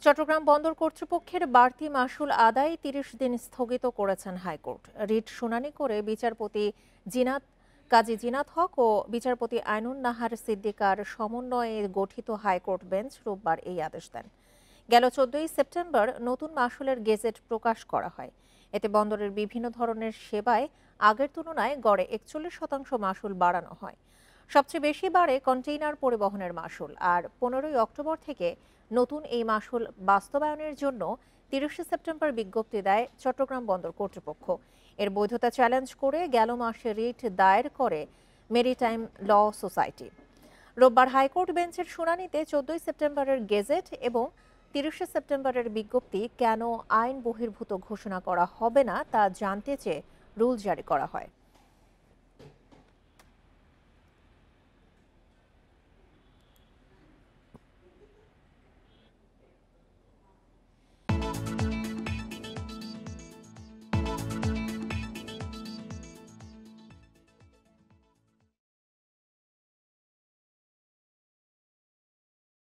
চট্টগ্রাম বন্দর কর্তৃপক্ষের বাড়তি মাশুল আদায় ৩০ দিন স্থগিত করেছেন হাইকোর্ট। রিট শুনানি করে বিচারপতি কাজী জিনাত হক ও বিচারপতি আইনুন নাহার সিদ্দিকার সমন্বয়ে গঠিত হাইকোর্ট বেঞ্চ রোববার এই আদেশ দেন। গেল ১৪ই সেপ্টেম্বর নতুন মাশুলের গেজেট প্রকাশ করা হয়। এতে বন্দরের বিভিন্ন ধরনের সেবায় আগের তুলনায় গড়ে ৪১% মাশুল বাড়ানো হয়। সবচেয়ে বেশি বাড়ে কন্টেইনার পরিবহনের মাশুল। আর ১৫ই অক্টোবর থেকে নতুন এই মাশুল বাস্তবায়নের জন্য ৩০ সেপ্টেম্বর বিজ্ঞপ্তি দেয় চট্টগ্রাম বন্দর কর্তৃপক্ষ। এর বৈধতা চ্যালেঞ্জ করে গেল মাসে রিট দায়ের করে মেরিটাইম ল সোসাইটি। রোববার হাইকোর্ট বেঞ্চের শুনানিতে ১৪ই সেপ্টেম্বরের গেজেট এবং ৩০ সেপ্টেম্বরের বিজ্ঞপ্তি কেন আইন বহির্ভূত ঘোষণা করা হবে না তা জানতে চেয়ে রুল জারি করা হয়।